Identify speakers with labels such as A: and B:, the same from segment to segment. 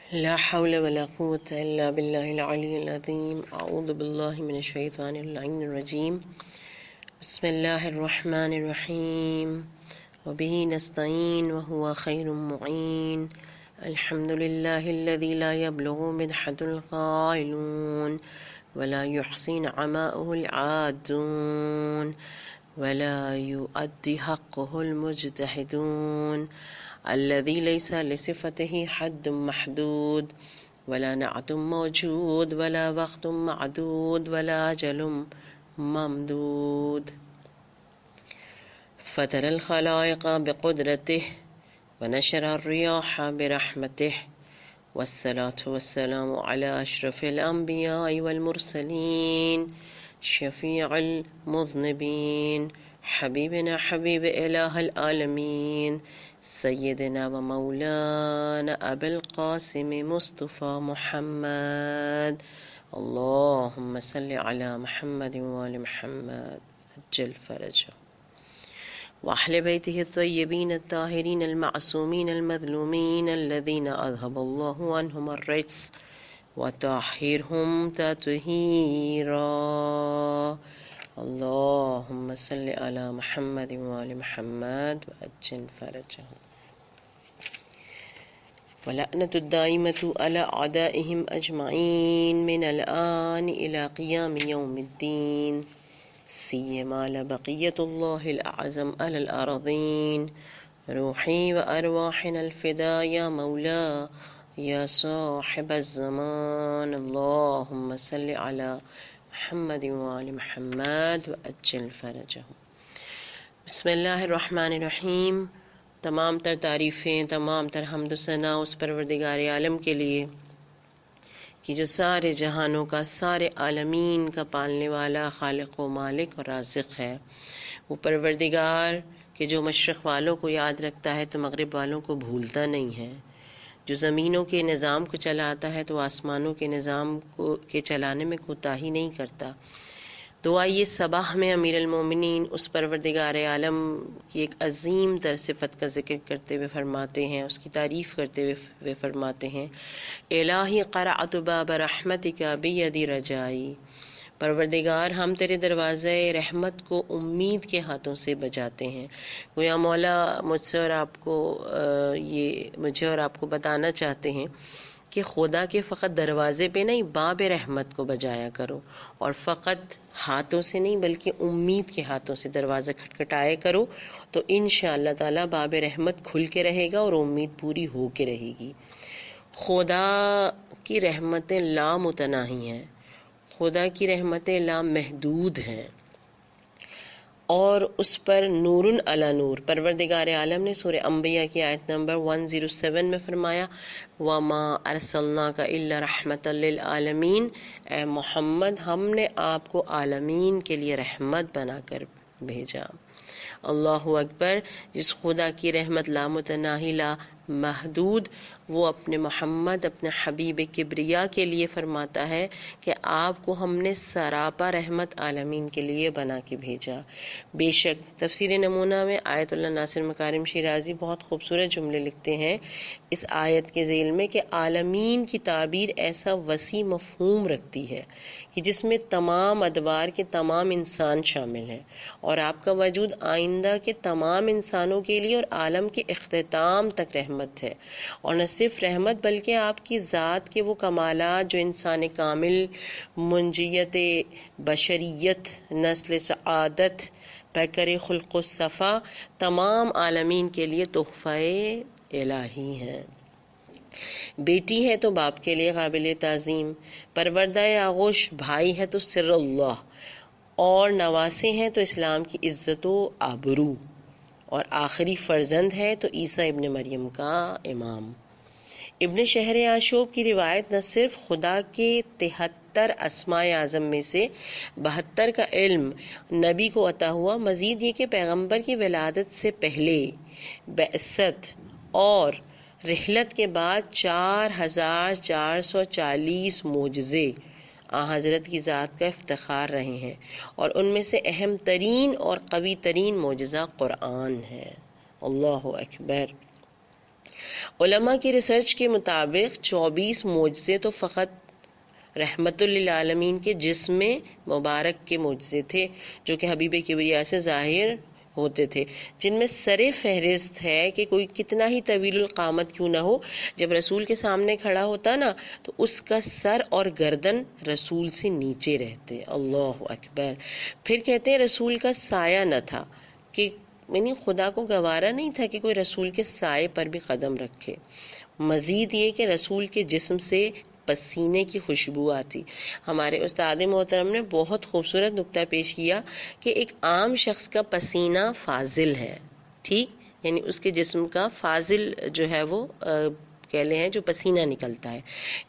A: لا حول ولا قوة إلا بالله العلي العظيم. أعوذ بالله من الشيطان اللعين الرجيم. بسم الله الرحمن الرحيم. وبه نستعين وهو خير معين. الحمد لله الذي لا يبلغ مدحة القائلون ولا يحصي نعماؤه العادون ولا يؤدي حقه المجتهدون الذي ليس لصفته حد محدود ولا نعت موجود ولا وقت معدود ولا أجل ممدود. فتر الخلائق بقدرته ونشر الرياح برحمته والصلاة والسلام على أشرف الأنبياء والمرسلين شفيع المذنبين حبيبنا حبيب إله العالمين سيدنا ومولانا أبي القاسم مصطفى محمد. اللهم صل على محمد وآل محمد عجل فرجه وأهل بيته الطيبين الطاهرين المعصومين المظلومين الذين أذهب الله عنهم الرجس وطهرهم تطهيرا. اللهم صل على محمد وآل محمد وعجل فرجه. ولعنة الدائمة على أعدائهم أجمعين من الآن إلى قيام يوم الدين سيما لبقية الله الأعظم على الأرضين. روحي وأرواحنا الفداء يا مولا يا صاحب الزمان. اللهم صل على محمد وآل محمد وعجل فرجه. بسم اللہ الرحمن الرحیم. تمام تر تعریفیں، تمام تر حمد و ثنا اس پروردگار عالم کے لیے کہ جو سارے جہانوں کا، سارے عالمین کا پالنے والا، خالق و مالک اور رازق ہے. وہ پروردگار کہ جو مشرق والوں کو یاد رکھتا ہے تو مغرب والوں کو بھولتا نہیں ہے، جو زمینوں کے نظام کو چلاتا ہے تو آسمانوں کے نظام کو کے چلانے میں کوتاہی نہیں کرتا. تو آئیے صباح میں امیر المومنین اس پروردگار عالم کی ایک عظیم تر صفت کا ذکر کرتے ہوئے فرماتے ہیں، اس کی تعریف کرتے ہوئے فرماتے ہیں، الہی قرعت باب رحمتک بیدی رجائی. پروردگار ہم تیرے دروازے رحمت کو امید کے ہاتھوں سے بجاتے ہیں. گویا مولا مجھے اور آپ کو بتانا چاہتے ہیں کہ خدا کے فقط دروازے پہ نہیں، باب رحمت کو بجایا کرو، اور فقط ہاتھوں سے نہیں بلکہ امید کے ہاتھوں سے دروازہ کھٹکھٹائے کرو، تو انشاءاللہ تعالی باب رحمت کھل کے رہے گا اور امید پوری ہو کے رہے گی. خدا کی رحمتیں لامتناہی ہیں، خدا کی رحمتیں لامحدود ہیں، اور اس پر نور علی نور. پروردگار عالم نے سورہ انبیاء کی آیت نمبر 107 میں فرمایا، وَمَا أَرْسَلْنَاكَ إِلَّا رَحْمَةً لِلْعَالَمِينَ. اے محمد، ہم نے آپ کو عالمین کے لیے رحمت بنا کر بھیجا. اللہ اکبر. جس خدا کی رحمت لامتناہی لا محدود، وہ اپنے محمد، اپنے حبیب کبریا کے لیے فرماتا ہے کہ آپ کو ہم نے سراپا رحمت عالمین کے لیے بنا کے بھیجا. بے شک تفسیر نمونہ میں آیت اللہ ناصر مکارم شیرازی بہت خوبصورت جملے لکھتے ہیں اس آیت کے ذیل میں کہ عالمین کی تعبیر ایسا وسیع مفہوم رکھتی ہے کہ جس میں تمام ادوار کے تمام انسان شامل ہیں، اور آپ کا وجود آئندہ کے تمام انسانوں کے لیے اور عالم کے اختتام تک رحمت ہے. اور نہ صرف رحمت بلکہ آپ کی ذات کے وہ کمالات جو انسان کامل، منجیت بشریت، نسل سعادت، پیکر خلق و صفا، تمام عالمین کے لیے تحفہ الہی ہیں. بیٹی ہے تو باپ کے لیے قابل تعظیم، پروردہ آغوش بھائی ہے تو سر اللہ، اور نواسے ہیں تو اسلام کی عزت و آبرو، اور آخری فرزند ہے تو عیسیٰ ابن مریم کا امام. ابن شہر آشوب کی روایت نہ صرف خدا کے 73 اسماء اعظم میں سے 72 کا علم نبی کو عطا ہوا، مزید یہ کہ پیغمبر کی ولادت سے پہلے، بعثت اور رحلت کے بعد 4440 معجزے حضرت کی ذات کا افتخار رہے ہیں، اور ان میں سے اہم ترین اور قوی ترین معجزہ قرآن ہے. اللہ اکبر. علماء کی ریسرچ کے مطابق 24 معجزے تو فقط رحمت للعالمین کے جسم مبارک کے معجزے تھے جو کہ حبیب کبریا سے ظاہر ہوتے تھے، جن میں سر فہرست ہے کہ کوئی کتنا ہی طویل القامت کیوں نہ ہو، جب رسول کے سامنے کھڑا ہوتا نا تو اس کا سر اور گردن رسول سے نیچے رہتے۔ اللہ اکبر۔ پھر کہتے ہیں رسول کا سایہ نہ تھا، کہ یعنی خدا کو گوارا نہیں تھا کہ کوئی رسول کے سائے پر بھی قدم رکھے۔ مزید یہ کہ رسول کے جسم سے پسینے کی خوشبو آتی۔ ہمارے استاد محترم نے بہت خوبصورت نکتہ پیش کیا کہ ایک عام شخص کا پسینہ فاضل ہے، ٹھیک، یعنی اس کے جسم کا فاضل جو ہے وہ کہہ لیں ہیں جو پسینہ نکلتا ہے۔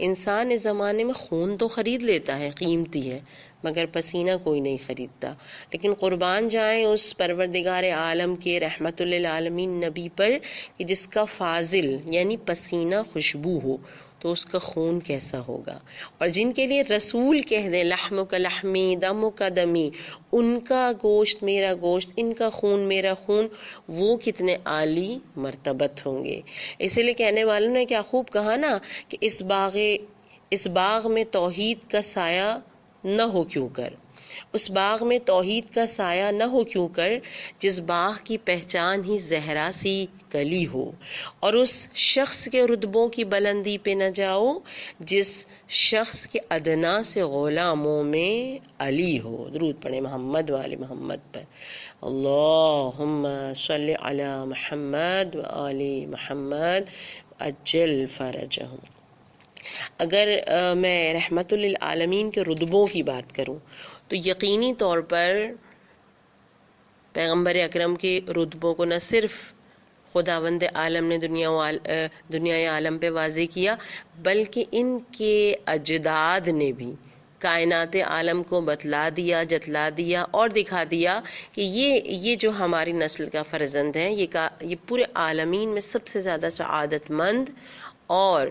A: انسان اس زمانے میں خون تو خرید لیتا ہے، قیمتی ہے، مگر پسینہ کوئی نہیں خریدتا۔ لیکن قربان جائیں اس پروردگار عالم کے رحمت للعالمین نبی پر کہ جس کا فاضل یعنی پسینہ خوشبو ہو تو اس کا خون کیسا ہوگا، اور جن کے لیے رسول کہہ دیں لحم کا لحمی دم کا دمی، ان کا گوشت میرا گوشت، ان کا خون میرا خون، وہ کتنے عالی مرتبت ہوں گے۔ اسی لیے کہنے والوں نے کیا خوب کہا نا کہ اس باغ میں توحید کا سایہ نہ ہو کیوں کر، اس باغ میں توحید کا سایہ نہ ہو کیوں کر، جس باغ کی پہچان ہی زہرا سی کلی ہو، اور اس شخص کے رتبوں کی بلندی پہ نہ جاؤ جس شخص کے ادنا سے غلاموں میں علی ہو۔ درود پڑھیں محمد وآل محمد پر۔ اللہم صلی علی محمد وآل محمد عجل فرجہم۔ اگر میں رحمت للعالمین کے رتبوں کی بات کروں تو یقینی طور پر پیغمبر اکرم کے رتبوں کو نہ صرف خداوند عالم نے دنیا عالم پہ واضح کیا، بلکہ ان کے اجداد نے بھی کائنات عالم کو بتلا دیا، جتلا دیا اور دکھا دیا کہ یہ جو ہماری نسل کا فرزند ہے یہ پورے عالمین میں سب سے زیادہ سعادت مند اور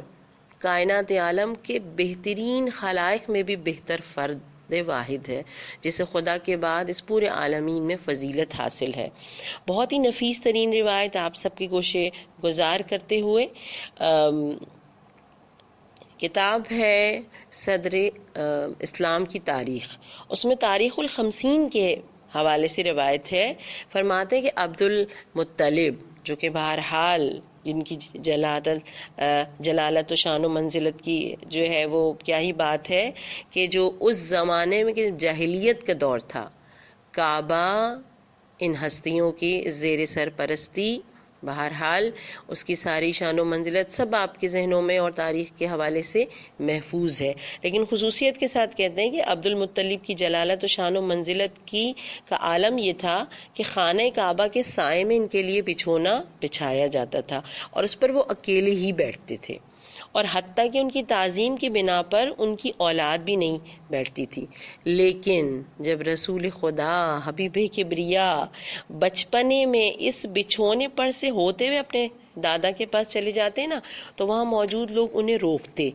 A: کائنات عالم کے بہترین خلائق میں بھی بہتر فرد واحد ہے، جسے خدا کے بعد اس پورے عالمین میں فضیلت حاصل ہے۔ بہت ہی نفیس ترین روایت آپ سب کی گوش گزار کرتے ہوئے کتاب ہے صدر اسلام کی تاریخ، اس میں تاریخ الخمسین کے حوالے سے روایت ہے، فرماتے ہیں کہ عبد المطلب جو کہ بہرحال جن کی جلالت و شان و منزلت کی جو ہے وہ کیا ہی بات ہے، کہ جو اس زمانے میں کہ جاہلیت کا دور تھا، کعبہ ان ہستیوں کی زیر سرپرستی، بہرحال اس کی ساری شان و منزلت سب آپ کے ذہنوں میں اور تاریخ کے حوالے سے محفوظ ہے، لیکن خصوصیت کے ساتھ کہتے ہیں کہ عبد المطلب کی جلالت و شان و منزلت کا عالم یہ تھا کہ خانہ کعبہ کے سائے میں ان کے لیے بچھونا بچھایا جاتا تھا اور اس پر وہ اکیلے ہی بیٹھتے تھے، اور حتیٰ کہ ان کی تعظیم کی بنا پر ان کی اولاد بھی نہیں بیٹھتی تھی۔ لیکن جب رسول خدا حبیب کبریا بچپنے میں اس بچھونے پر سے ہوتے ہوئے اپنے دادا کے پاس چلے جاتے نا تو وہاں موجود لوگ انہیں روکتے،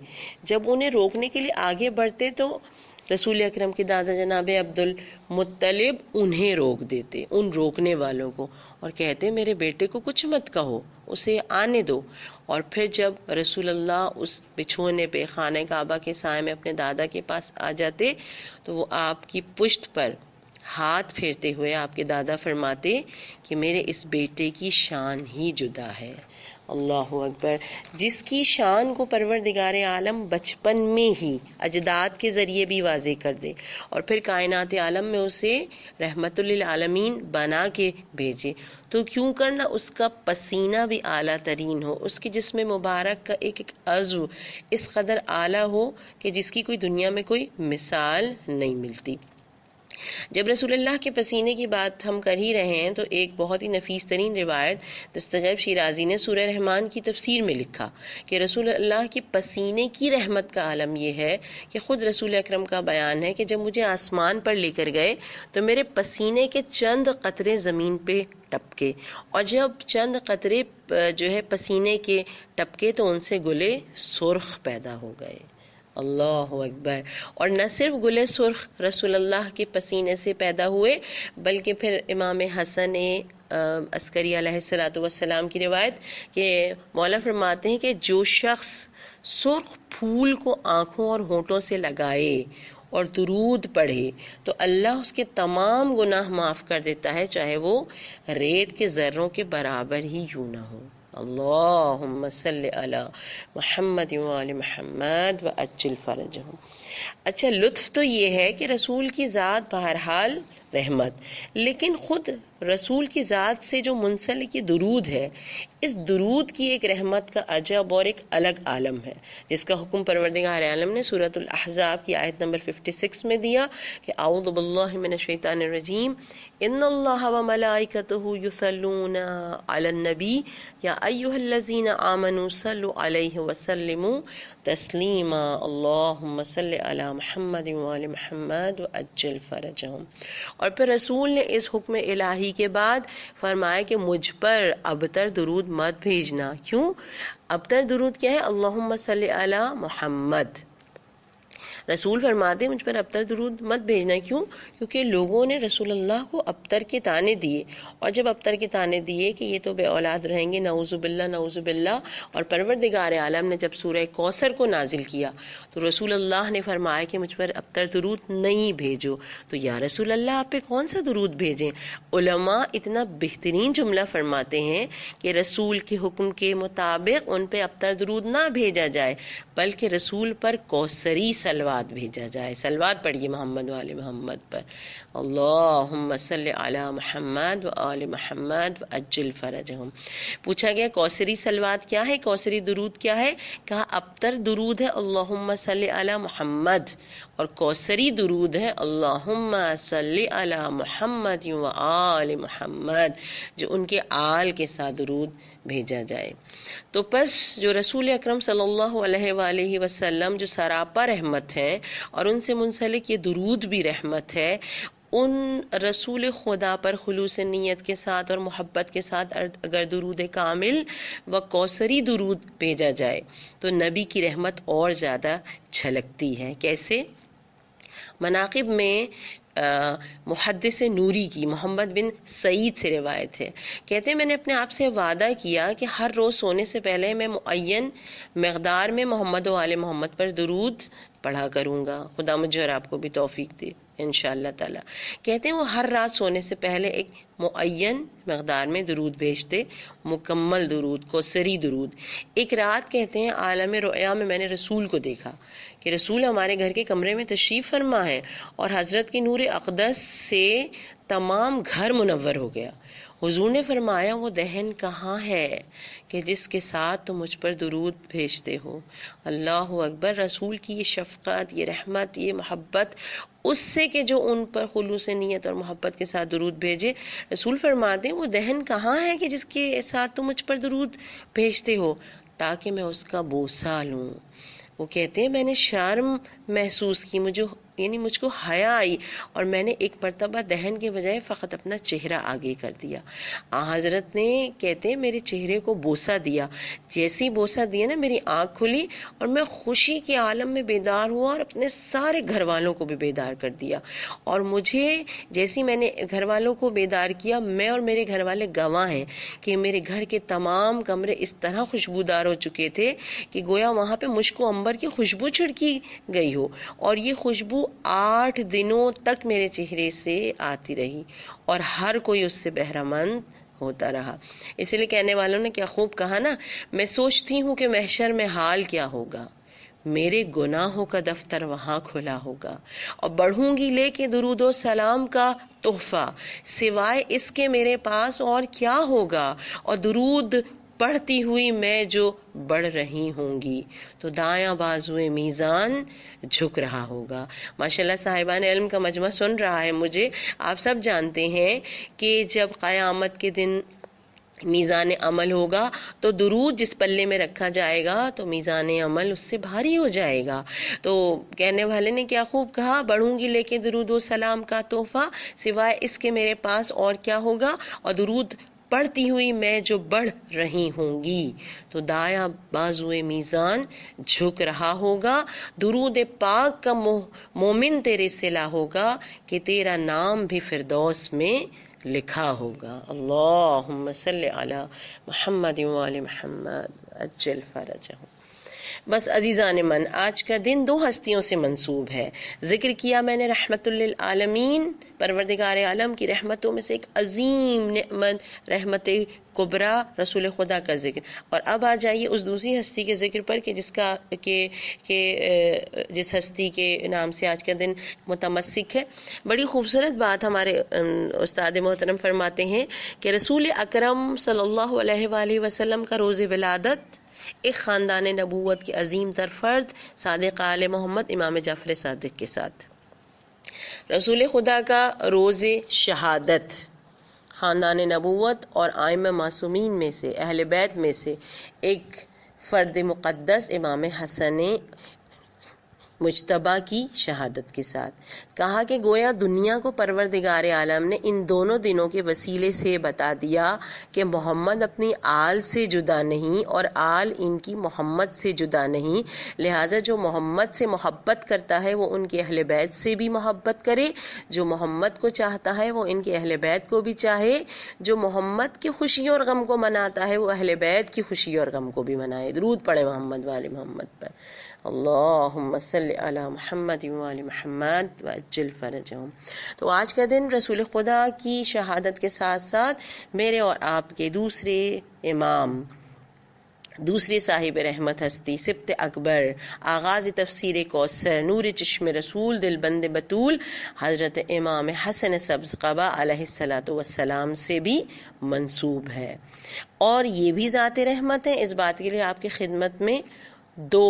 A: جب انہیں روکنے کے لیے آگے بڑھتے تو رسول اکرم کے دادا جناب عبد المطلب انہیں روک دیتے، ان روکنے والوں کو، اور کہتے میرے بیٹے کو کچھ مت کہو، اسے آنے دو۔ اور پھر جب رسول اللہ اس بچھونے پہ خانہ کعبہ کے سائے میں اپنے دادا کے پاس آ جاتے تو وہ آپ کی پشت پر ہاتھ پھیرتے ہوئے آپ کے دادا فرماتے کہ میرے اس بیٹے کی شان ہی جدا ہے۔ اللہ اکبر، جس کی شان کو پروردگار عالم بچپن میں ہی اجداد کے ذریعے بھی واضح کر دے اور پھر کائنات عالم میں اسے رحمت للعالمین بنا کے بھیجے، تو کیوں کرنا اس کا پسینہ بھی اعلیٰ ترین ہو، اس کے جسم مبارک کا ایک ایک عضو اس قدر اعلیٰ ہو کہ جس کی کوئی دنیا میں کوئی مثال نہیں ملتی۔ جب رسول اللہ کے پسینے کی بات ہم کر ہی رہے ہیں تو ایک بہت ہی نفیس ترین روایت دستغیب شیرازی نے سورہ رحمان کی تفسیر میں لکھا کہ رسول اللہ کی پسینے کی رحمت کا عالم یہ ہے کہ خود رسول اکرم کا بیان ہے کہ جب مجھے آسمان پر لے کر گئے تو میرے پسینے کے چند قطرے زمین پہ ٹپکے، اور جب چند قطرے جو ہے پسینے کے ٹپکے تو ان سے گلے سرخ پیدا ہو گئے۔ اللہ اکبر. اور نہ صرف گلے سرخ رسول اللہ کے پسینے سے پیدا ہوئے، بلکہ پھر امام حسن عسکری علیہ الصلوۃ والسلام کی روایت کہ مولا فرماتے ہیں کہ جو شخص سرخ پھول کو آنکھوں اور ہونٹوں سے لگائے اور درود پڑھے تو اللہ اس کے تمام گناہ معاف کر دیتا ہے، چاہے وہ ریت کے ذروں کے برابر ہی کیوں نہ ہو. اللہم صلی علی محمد وآل محمد وعجل فرجہم. اچھا، لطف تو یہ ہے کہ رسول کی ذات بہرحال رحمت، لیکن خود رسول کی ذات سے جو منسلک یہ درود ہے، اس درود کی ایک رحمت کا عجب اور ایک الگ عالم ہے، جس کا حکم پروردگار عالم نے سورۃ الاحزاب کی آیت نمبر 56 میں دیا کہ اعوذ باللہ من الشیطان الرجیم ان اللہ وملائکتہ یصلون علی النبی یا ایھا الذین آمنوا صلوا علیہ وسلموا تسلیما اللہم صلی علی محمد وآل محمد وعجل فرجہم. اور پھر رسول نے اس حکم الہی کے بعد فرمایا کہ مجھ پر ابتر درود مت بھیجنا. کیوں؟ ابتر درود کیا ہے؟ اللہم صلی علی محمد. رسول فرماتے مجھ پر ابتر درود مت بھیجنا. کیوں؟ کیونکہ لوگوں نے رسول اللہ کو ابتر کے تانے دیے، اور جب ابتر کے تانے دیے کہ یہ تو بے اولاد رہیں گے، نعوذ باللہ نعوذ باللہ، اور پروردگار عالم نے جب سورہ کوثر کو نازل کیا تو رسول اللہ نے فرمایا کہ مجھ پر ابتر درود نہیں بھیجو. تو یا رسول اللہ آپ پہ کون سا درود بھیجیں؟ علماء اتنا بہترین جملہ فرماتے ہیں کہ رسول کے حکم کے مطابق ان پہ ابتر درود نہ بھیجا جائے، بلکہ رسول پر کوثری صلوات بھیجا جائے. صلوات پڑھیے محمد والے محمد پر. اللہم صلی علی محمد وآل محمد وعجل فرجہم. پوچھا گیا کوثری صلوات کیا ہے، کوثری درود کیا ہے؟ کہا ابتر درود ہے اللہم صلی علی محمد، اور کوثری درود ہے اللہم صلی علی محمد وآل محمد، جو ان کے آل کے ساتھ درود بھیجا جائے. تو پس جو رسول اکرم صلی اللہ علیہ وآلہ وسلم جو سراپا رحمت ہے اور ان سے منسلک یہ درود بھی رحمت ہے، ان رسول خدا پر خلوص نیت کے ساتھ اور محبت کے ساتھ اگر درود کامل و کوثری درود بھیجا جائے تو نبی کی رحمت اور زیادہ چھلکتی ہے. کیسے؟ مناقب میں محدث نوری کی محمد بن سعید سے روایت ہے، کہتے ہیں میں نے اپنے آپ سے وعدہ کیا کہ ہر روز سونے سے پہلے میں معین مقدار میں محمد و آل محمد پر درود پڑھا کروں گا. خدا مجھے اور آپ کو بھی توفیق دے انشاءاللہ تعالی. کہتے ہیں وہ ہر رات سونے سے پہلے ایک معین مقدار میں درود بھیجتے، مکمل درود، کوثری درود. ایک رات کہتے ہیں عالم رؤیا میں نے رسول کو دیکھا کہ رسول ہمارے گھر کے کمرے میں تشریف فرما ہے اور حضرت کے نور اقدس سے تمام گھر منور ہو گیا. حضور نے فرمایا وہ دہن کہاں ہے کہ جس کے ساتھ تم مجھ پر درود بھیجتے ہو؟ اللہ اکبر. رسول کی یہ شفقت، یہ رحمت، یہ محبت اس سے کہ جو ان پر خلوص نیت اور محبت کے ساتھ درود بھیجے. رسول فرماتے ہیں وہ دہن کہاں ہے کہ جس کے ساتھ تم مجھ پر درود بھیجتے ہو تاکہ میں اس کا بوسہ لوں. وہ کہتے ہیں میں نے شرم محسوس کی، مجھ کو حیا آئی اور میں نے ایک مرتبہ دہن کے بجائے فقط اپنا چہرہ آگے کر دیا. حضرت نے کہتے ہیں میرے چہرے کو بوسہ دیا. جیسی بوسہ دیا نا میری آنکھ کھلی اور میں خوشی کے عالم میں بیدار ہوا اور اپنے سارے گھر والوں کو بھی بیدار کر دیا. اور مجھے جیسی میں نے گھر والوں کو بیدار کیا، میں اور میرے گھر والے گواہ ہیں کہ میرے گھر کے تمام کمرے اس طرح خوشبودار ہو چکے تھے کہ گویا وہاں پہ مشک و عنبر کی خوشبو چھڑکی گئی ہو. اور یہ خوشبو 8 دنوں تک میرے چہرے سے آتی رہی اور ہر کوئی اس سے بہرہ مند ہوتا رہا. اسی لیے کہنے والوں نے کیا خوب کہا نا، میں سوچتی ہوں کہ محشر میں حال کیا ہوگا، میرے گناہوں کا دفتر وہاں کھلا ہوگا، اور بڑھوں گی لے کے درود و سلام کا تحفہ، سوائے اس کے میرے پاس اور کیا ہوگا. اور درود پڑھتی ہوئی میں جو بڑھ رہی ہوں گی تو دایاں بازوئے میزان جھک رہا ہوگا. ماشاءاللہ صاحبان علم کا مجمع سن رہا ہے مجھے. آپ سب جانتے ہیں کہ جب قیامت کے دن میزان عمل ہوگا تو درود جس پلے میں رکھا جائے گا تو میزان عمل اس سے بھاری ہو جائے گا. تو کہنے والے نے کیا خوب کہا، بڑھوں گی لے کے درود و سلام کا تحفہ، سوائے اس کے میرے پاس اور کیا ہوگا. اور درود بڑھتی ہوئی میں جو بڑھ رہی ہوں گی تو دایاں بازوئے میزان جھک رہا ہوگا، درود پاک کا مومن تیرے صلہ ہوگا کہ تیرا نام بھی فردوس میں لکھا ہوگا۔ اللہم صلی علی محمد وآل محمد عجل فرجہم۔ بس عزیزان من، آج کا دن دو ہستیوں سے منسوب ہے۔ ذکر کیا میں نے رحمت للعالمین، پروردگار عالم کی رحمتوں میں سے ایک عظیم نعمت رحمت کبریٰ رسول خدا کا ذکر، اور اب آ جائیے اس دوسری ہستی کے ذکر پر کہ جس ہستی کے نام سے آج کا دن متمسک ہے۔ بڑی خوبصورت بات ہمارے استاد محترم فرماتے ہیں کہ رسول اکرم صلی اللہ علیہ وآلہ وسلم کا روز ولادت ایک خاندان نبوت کے عظیم تر فرد صادق آل محمد امام جعفر صادق کے ساتھ، رسول خدا کا روز شہادت خاندان نبوت اور ائمہ معصومین میں سے، اہل بیت میں سے ایک فرد مقدس امام حسن مجتبیٰ کی شہادت کے ساتھ، کہا کہ گویا دنیا کو پروردگار عالم نے ان دونوں دنوں کے وسیلے سے بتا دیا کہ محمد اپنی آل سے جدا نہیں اور آل ان کی محمد سے جدا نہیں، لہٰذا جو محمد سے محبت کرتا ہے وہ ان کے اہل بیت سے بھی محبت کرے، جو محمد کو چاہتا ہے وہ ان کے اہل بیت کو بھی چاہے، جو محمد کی خوشی اور غم کو مناتا ہے وہ اہل بیت کی خوشی اور غم کو بھی منائے۔ درود پڑھے محمد والے محمد پر۔ اللہم صلی علی محمد وآل محمد وعجل فرجہم۔ تو آج کا دن رسول خدا کی شہادت کے ساتھ ساتھ میرے اور آپ کے دوسرے امام، دوسری صاحب رحمت ہستی، سبط اکبر، آغاز تفسیر کوثر، نور چشم رسول، دل بند بطول، حضرت امام حسن سبز قبا علیہ السلام سے بھی منسوب ہے۔ اور یہ بھی ذات رحمت ہے، اس بات کے لیے آپ کی خدمت میں دو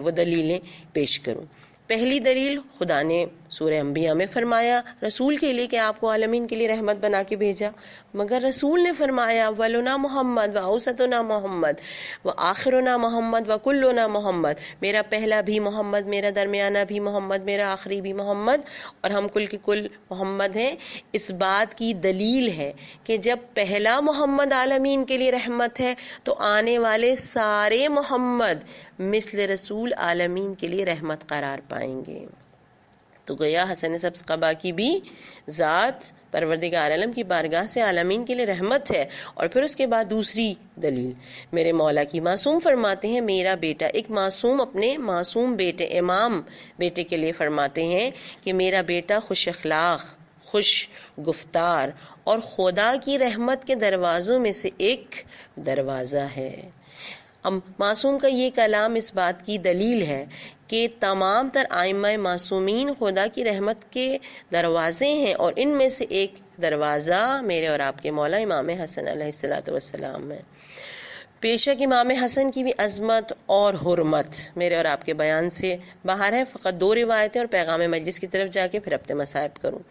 A: وہ دلیلیں پیش کروں۔ پہلی دلیل، خدا نے سورہ انبیاء میں فرمایا رسول کے لیے کہ آپ کو عالمین کے لیے رحمت بنا کے بھیجا، مگر رسول نے فرمایا ولنا محمد و اوسطنا محمد و آخرنا محمد و کلنا محمد، میرا پہلا بھی محمد، میرا درمیانہ بھی محمد، میرا آخری بھی محمد، اور ہم کل کے کل محمد ہیں۔ اس بات کی دلیل ہے کہ جب پہلا محمد عالمین کے لیے رحمت ہے تو آنے والے سارے محمد مثل رسول عالمین کے لیے رحمت قرار پائیں گے۔ تو گویا حسن سبز قبا کی بھی ذات پروردگار عالم کی بارگاہ سے عالمین کے لیے رحمت ہے۔ اور پھر اس کے بعد دوسری دلیل، میرے مولا کی معصوم فرماتے ہیں میرا بیٹا، ایک معصوم اپنے معصوم بیٹے امام بیٹے کے لیے فرماتے ہیں کہ میرا بیٹا خوش اخلاق، خوش گفتار اور خدا کی رحمت کے دروازوں میں سے ایک دروازہ ہے۔ اب معصوم کا یہ کلام اس بات کی دلیل ہے کہ تمام تر ائمہ معصومین خدا کی رحمت کے دروازے ہیں، اور ان میں سے ایک دروازہ میرے اور آپ کے مولا امام حسن علیہ السلام ہے۔ بے شک امام حسن کی بھی عظمت اور حرمت میرے اور آپ کے بیان سے باہر ہے، فقط دو روایتیں اور پیغام مجلس کی طرف جا کے پھر اپنے مصائب کروں۔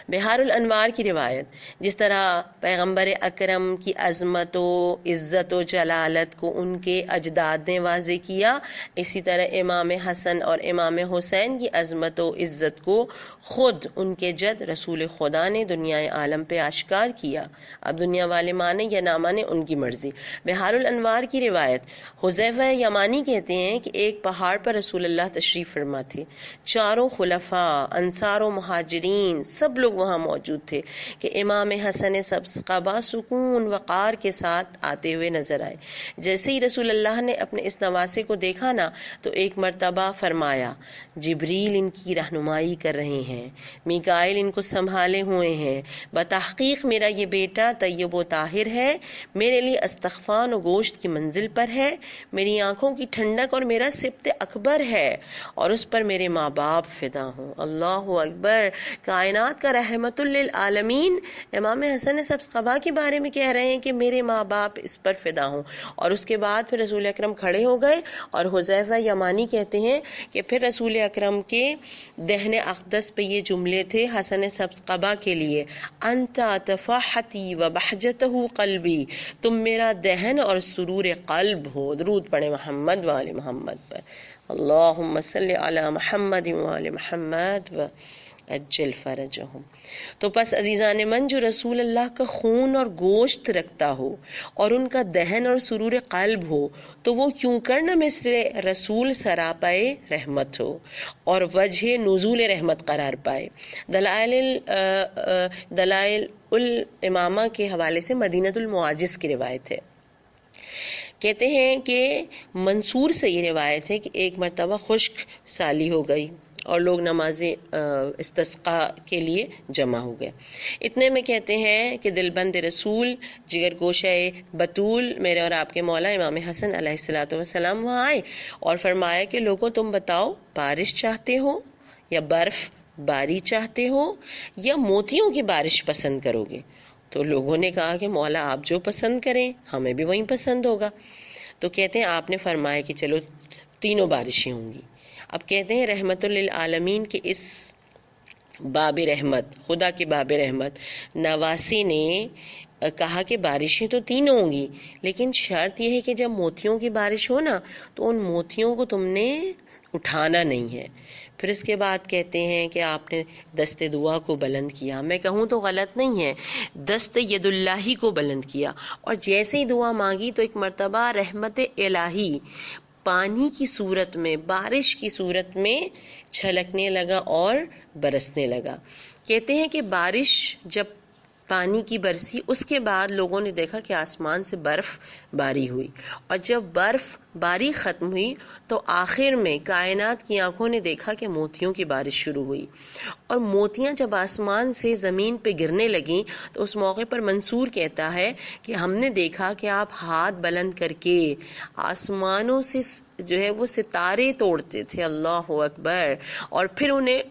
A: بہار الانوار کی روایت، جس طرح پیغمبر اکرم کی عظمت و عزت و جلالت کو ان کے اجداد نے واضح کیا، اسی طرح امام حسن اور امام حسین کی عظمت و عزت کو خود ان کے جد رسول خدا نے دنیا عالم پہ آشکار کیا۔ اب دنیا والے مانے یا نہ مانے ان کی مرضی۔ بہار الانوار کی روایت، حذیفہ یمانی کہتے ہیں کہ ایک پہاڑ پر رسول اللہ تشریف فرما تھے، چاروں خلفاء، انصار و مہاجرین سب لوگ وہاں موجود تھے کہ امام حسن سبز قبا سکون وقار کے ساتھ آتے ہوئے نظر آئے۔ جیسے ہی رسول اللہ نے اپنے اس نواسے کو دیکھا نا تو ایک مرتبہ فرمایا جبریل ان کی رہنمائی کر رہے ہیں، میکائیل ان کو سنبھالے ہوئے ہیں، بتحقیق میرا یہ بیٹا طیب و طاہر ہے، میرے لیے استغفار و گوشت کی منزل پر ہے، میری آنکھوں کی ٹھنڈک اور میرا سبط اکبر ہے، اور اس پر میرے ماں باپ فدا ہوں۔ اللہ اکبر! کائنات کا رحمت للعالمین امام حسن سبز قبا کے بارے میں کہہ رہے ہیں کہ میرے ماں باپ اس پر فدا ہوں، اور اس کے بعد پھر رسول اکرم کھڑے ہو گئے، اور حذیفہ یمانی کہتے ہیں کہ پھر رسول اکرم کے دہن اقدس پہ یہ جملے تھے حسن سبز قبا کے لیے، انت تفاحتی و بہجتہ قلبی، تم میرا دہن اور سرور قلب ہو۔ درود پڑھے محمد وآل محمد پر۔ اللہم صلی علی محمد وآل محمد و اجل فرجہم۔ تو پس عزیزان من، جو رسول اللہ کا خون اور گوشت رکھتا ہو اور ان کا دہن اور سرور قلب ہو، تو وہ کیوں کر نہ مثل رسول سراپائے رحمت ہو اور وجہ نزول رحمت قرار پائے۔ دلائل الامامہ کے حوالے سے مدینۃ المعاجز کی روایت ہے، کہتے ہیں کہ منصور سے یہ روایت ہے کہ ایک مرتبہ خشک سالی ہو گئی اور لوگ نماز استسقاء کے لیے جمع ہو گئے۔ اتنے میں کہتے ہیں کہ دلبند رسول جگر گوشہ بطول میرے اور آپ کے مولا امام حسن علیہ الصلوۃ والسلام وہاں آئے اور فرمایا کہ لوگوں تم بتاؤ، بارش چاہتے ہو یا برف باری چاہتے ہو یا موتیوں کی بارش پسند کرو گے؟ تو لوگوں نے کہا کہ مولا آپ جو پسند کریں ہمیں بھی وہی پسند ہوگا۔ تو کہتے ہیں آپ نے فرمایا کہ چلو تینوں بارشیں ہوں گی۔ اب کہتے ہیں رحمت للعالمین کے اس باب رحمت، خدا کے باب رحمت، نواسی نے کہا کہ بارشیں تو تینوں ہوں گی، لیکن شرط یہ ہے کہ جب موتیوں کی بارش ہو نا تو ان موتیوں کو تم نے اٹھانا نہیں ہے۔ پھر اس کے بعد کہتے ہیں کہ آپ نے دست دعا کو بلند کیا، میں کہوں تو غلط نہیں ہے، دست ید اللہ کو بلند کیا، اور جیسے ہی دعا مانگی تو ایک مرتبہ رحمت الہی پانی کی صورت میں، بارش کی صورت میں چھلکنے لگا اور برسنے لگا۔ کہتے ہیں کہ بارش جب پانی کی برسی، اس کے بعد لوگوں نے دیکھا کہ آسمان سے برف باری ہوئی، اور جب برف باری ختم ہوئی تو آخر میں کائنات کی آنکھوں نے دیکھا کہ موتیوں کی بارش شروع ہوئی، اور موتیاں جب آسمان سے زمین پہ گرنے لگیں تو اس موقع پر منصور کہتا ہے کہ ہم نے دیکھا کہ آپ ہاتھ بلند کر کے آسمانوں سے جو ہے وہ ستارے توڑتے تھے، اللہ اکبر، اور پھر انہیں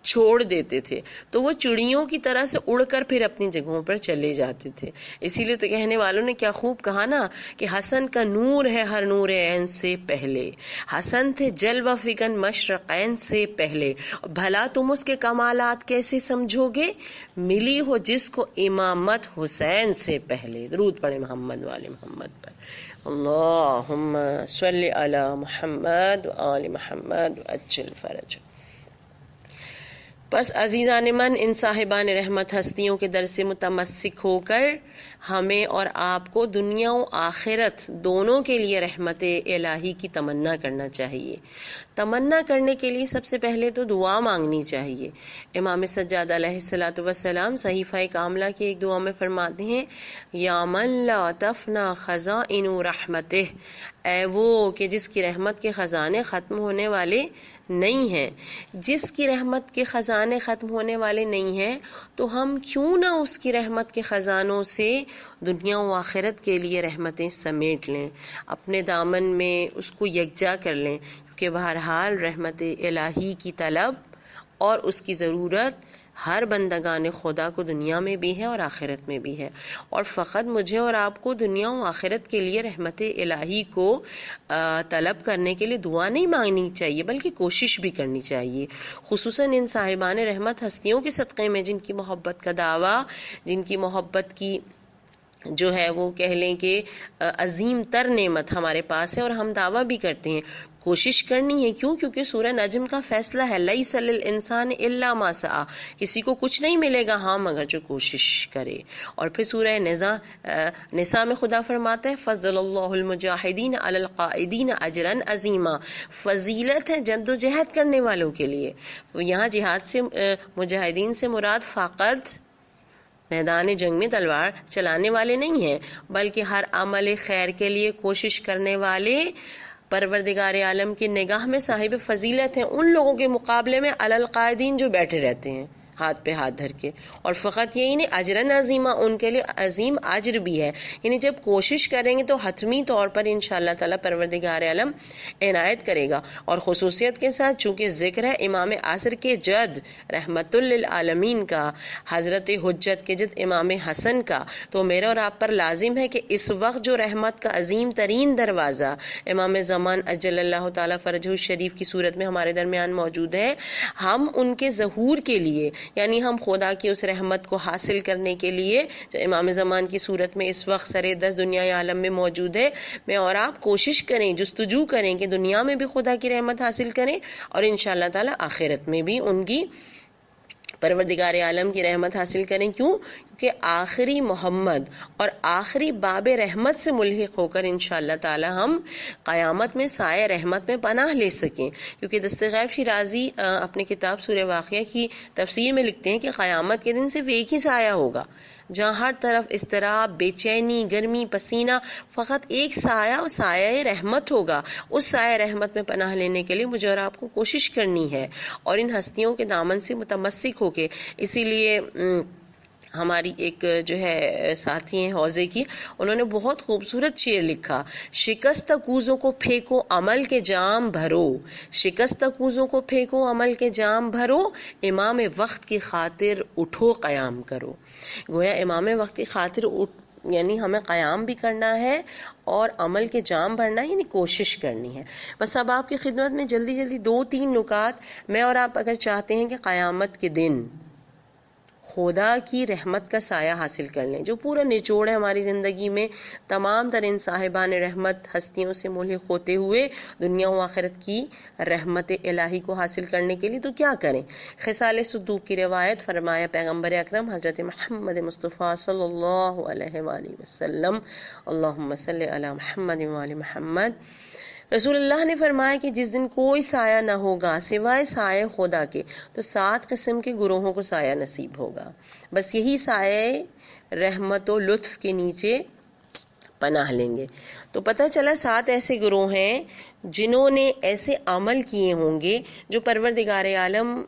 A: چھوڑ دیتے تھے تو وہ چڑیوں کی طرح سے اڑ کر پھر اپنی جگہوں پر چلے جاتے تھے۔ اسی لیے تو کہنے والوں نے کیا خوب کہا نا کہ حسن کا نور ہے ہر نور عین سے پہلے، حسن تھے جلوہ فکن مشرقین سے پہلے، بھلا تم اس کے کمالات کیسے سمجھو گے، ملی ہو جس کو امامت حسین سے پہلے۔ درود پڑھے محمد والے محمد پر، اللہم صلی علی محمد وآل محمد وعجل فرج۔ بس عزیزان من، ان صاحبان رحمت ہستیوں کے در سے متمسک ہو کر ہمیں اور آپ کو دنیا و آخرت دونوں کے لیے رحمت الہی کی تمنا کرنا چاہیے۔ تمنا کرنے کے لیے سب سے پہلے تو دعا مانگنی چاہیے۔ امام سجاد علیہ الصلوۃ والسلام صحیفہ کاملہ کی ایک دعا میں فرماتے ہیں، یا من لا تفنا خزائن رحمتہ، اے وہ کہ جس کی رحمت کے خزانے ختم ہونے والے نہیں ہیں۔ جس کی رحمت کے خزانے ختم ہونے والے نہیں ہیں تو ہم کیوں نہ اس کی رحمت کے خزانوں سے دنیا و آخرت کے لیے رحمتیں سمیٹ لیں، اپنے دامن میں اس کو یکجا کر لیں، کیونکہ بہرحال رحمت الہی کی طلب اور اس کی ضرورت ہر بندگان خدا کو دنیا میں بھی ہے اور آخرت میں بھی ہے، اور فقط مجھے اور آپ کو دنیا و آخرت کے لیے رحمت الہی کو طلب کرنے کے لیے دعا نہیں مانگنی چاہیے بلکہ کوشش بھی کرنی چاہیے، خصوصاً ان صاحبان رحمت ہستیوں کے صدقے میں جن کی محبت کا دعویٰ، جن کی محبت کی جو ہے وہ کہہ لیں کہ عظیم تر نعمت ہمارے پاس ہے اور ہم دعویٰ بھی کرتے ہیں۔ کوشش کرنی ہے، کیوں؟ کیونکہ سورہ نجم کا فیصلہ ہے، لیس للانسان الا ما سعی، کسی کو کچھ نہیں ملے گا ہاں مگر جو کوشش کرے۔ اور پھر سورہ نساء میں خدا فرماتا ہے، فضل اللہ المجاہدین علی القائدین اجرا عظیما، فضیلت ہے جد و جہد کرنے والوں کے لیے۔ یہاں جہاد سے مجاہدین سے مراد فقط میدان جنگ میں تلوار چلانے والے نہیں ہیں، بلکہ ہر عمل خیر کے لیے کوشش کرنے والے پروردگار عالم کی نگاہ میں صاحب فضیلت ہیں، ان لوگوں کے مقابلے میں علی القائدین جو بیٹھے رہتے ہیں ہاتھ پہ ہاتھ دھر کے۔ اور فقط یہی نہیں، اجرن عظیمہ، ان کے لیے عظیم اجر بھی ہے، یعنی جب کوشش کریں گے تو حتمی طور پر انشاءاللہ تعالی پروردگار عالم عنایت کرے گا۔ اور خصوصیت کے ساتھ چونکہ ذکر ہے امام عصر کے جد رحمت للعالمین کا، حضرت حجت کے جد امام حسن کا، تو میرا اور آپ پر لازم ہے کہ اس وقت جو رحمت کا عظیم ترین دروازہ امام زمان اجل اللہ تعالی فرجہ الشریف کی صورت میں ہمارے درمیان موجود ہے، ہم ان کے ظہور کے لیے، یعنی ہم خدا کی اس رحمت کو حاصل کرنے کے لیے جو امام زمان کی صورت میں اس وقت سر دست دنیا عالم میں موجود ہے، میں اور آپ کوشش کریں، جستجو کریں کہ دنیا میں بھی خدا کی رحمت حاصل کریں اور انشاءاللہ تعالی آخرت میں بھی ان کی پروردگار عالم کی رحمت حاصل کریں. کیوں؟ کیونکہ آخری محمد اور آخری باب رحمت سے ملحق ہو کر انشاءاللہ تعالی ہم قیامت میں سایہ رحمت میں پناہ لے سکیں. کیونکہ دست غیب شیرازی اپنی کتاب سورہ واقعہ کی تفسیر میں لکھتے ہیں کہ قیامت کے دن صرف ایک ہی سایہ ہوگا جہاں ہر طرف اضطراب، بے چینی، گرمی، پسینہ، فقط ایک سایہ اور سایہ رحمت ہوگا. اس سایہ رحمت میں پناہ لینے کے لیے مجھے اور آپ کو کوشش کرنی ہے اور ان ہستیوں کے دامن سے متمسک ہو کے. اسی لیے ہماری ایک جو ہے ساتھی ہیں حوضے کی، انہوں نے بہت خوبصورت شعر لکھا: شکست کوزوں کو پھینکو عمل کے جام بھرو، شکست کوزوں کو پھینکو عمل کے جام بھرو، امام وقت کی خاطر اٹھو قیام کرو. گویا امام وقت کی خاطر یعنی ہمیں قیام بھی کرنا ہے اور عمل کے جام بھرنا ہے، یعنی کوشش کرنی ہے. بس اب آپ کی خدمت میں جلدی جلدی 2-3 نکات. میں اور آپ اگر چاہتے ہیں کہ قیامت کے دن خدا کی رحمت کا سایہ حاصل کر لیں، جو پورا نچوڑ ہے ہماری زندگی میں تمام ترین صاحبان رحمت ہستیوں سے ملحق ہوتے ہوئے دنیا و آخرت کی رحمت الہی کو حاصل کرنے کے لیے، تو کیا کریں؟ خصال صدوق کی روایت فرمایا پیغمبر اکرم حضرت محمد مصطفیٰ صلی اللہ علیہ وآلہ وسلم، اللہم صلی علی محمد وآل محمد، رسول اللہ نے فرمایا کہ جس دن کوئی سایہ نہ ہوگا سوائے سایہ خدا کے، تو 7 قسم کے گروہوں کو سایہ نصیب ہوگا. بس یہی سایہ رحمت و لطف کے نیچے پناہ لیں گے. تو پتہ چلا 7 ایسے گروہ ہیں جنہوں نے ایسے عمل کیے ہوں گے جو پروردگار عالم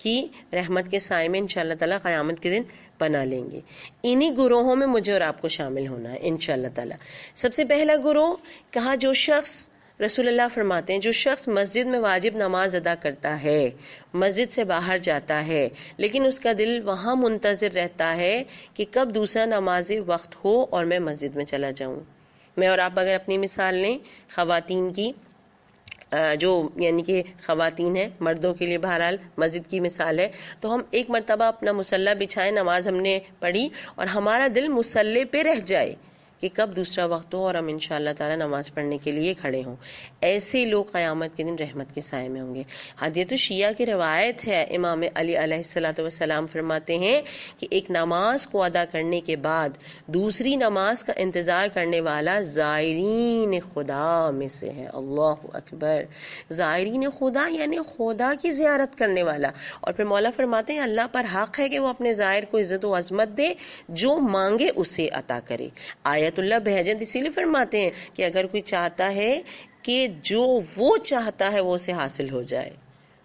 A: کی رحمت کے سائے میں انشاءاللہ تعالی قیامت کے دن پناہ لیں گے. انہی گروہوں میں مجھے اور آپ کو شامل ہونا ہے انشاءاللہ تعالی. سب سے پہلا گروہ کہا، جو شخص، رسول اللہ فرماتے ہیں، جو شخص مسجد میں واجب نماز ادا کرتا ہے، مسجد سے باہر جاتا ہے، لیکن اس کا دل وہاں منتظر رہتا ہے کہ کب دوسرا نماز وقت ہو اور میں مسجد میں چلا جاؤں. میں اور آپ اگر اپنی مثال لیں خواتین کی، جو یعنی کہ خواتین ہیں، مردوں کے لیے بہرحال مسجد کی مثال ہے، تو ہم ایک مرتبہ اپنا مصلی بچھائیں، نماز ہم نے پڑھی اور ہمارا دل مصلی پہ رہ جائے کہ کب دوسرا وقت ہو اور ہم انشاءاللہ تعالی نماز پڑھنے کے لیے کھڑے ہوں. ایسے لوگ قیامت کے دن رحمت کے سائے میں ہوں گے. حدیث الشیعہ کی روایت ہے، امام علی علیہ السلام فرماتے ہیں کہ ایک نماز کو ادا کرنے کے بعد دوسری نماز کا انتظار کرنے والا زائرین خدا میں سے ہے. اللہ اکبر! زائرین خدا یعنی خدا کی زیارت کرنے والا. اور پھر مولا فرماتے ہیں اللہ پر حق ہے کہ وہ اپنے زائر کو عزت و عظمت دے، جو مانگے اسے عطا کرے. آیت اللہ بہجت اسی لیے فرماتے ہیں کہ اگر کوئی چاہتا ہے کہ جو وہ چاہتا ہے وہ اسے حاصل ہو جائے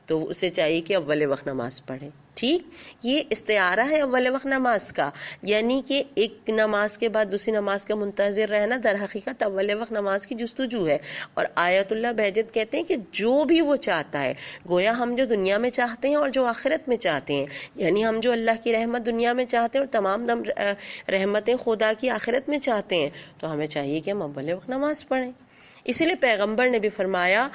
A: تو اسے چاہیے کہ اول وقت نماز پڑھے. ٹھیک، یہ استعارہ ہے اول وقت نماز کا، یعنی کہ ایک نماز کے بعد دوسری نماز کا منتظر رہنا در حقیقت اول وقت نماز کی جستجو ہے. اور آیت اللہ بہجت کہتے ہیں کہ جو بھی وہ چاہتا ہے، گویا ہم جو دنیا میں چاہتے ہیں اور جو آخرت میں چاہتے ہیں، یعنی ہم جو اللہ کی رحمت دنیا میں چاہتے ہیں اور تمام رحمتیں خدا کی آخرت میں چاہتے ہیں، تو ہمیں چاہیے کہ ہم اول وقت نماز پڑھیں. اسی لیے پیغمبر نے بھی فرمایا،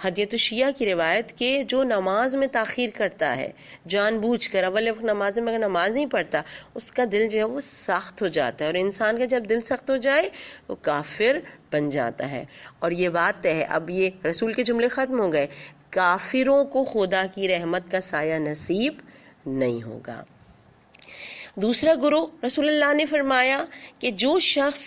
A: حدیث الشیعہ کی روایت، کہ جو نماز میں تاخیر کرتا ہے جان بوجھ کر، اول وقت نماز میں اگر نماز نہیں پڑھتا، اس کا دل جو ہے وہ سخت ہو جاتا ہے، اور انسان کا جب دل سخت ہو جائے وہ کافر بن جاتا ہے. اور یہ بات ہے، اب یہ رسول کے جملے ختم ہو گئے، کافروں کو خدا کی رحمت کا سایہ نصیب نہیں ہوگا. دوسرا گروہ رسول اللہ نے فرمایا کہ جو شخص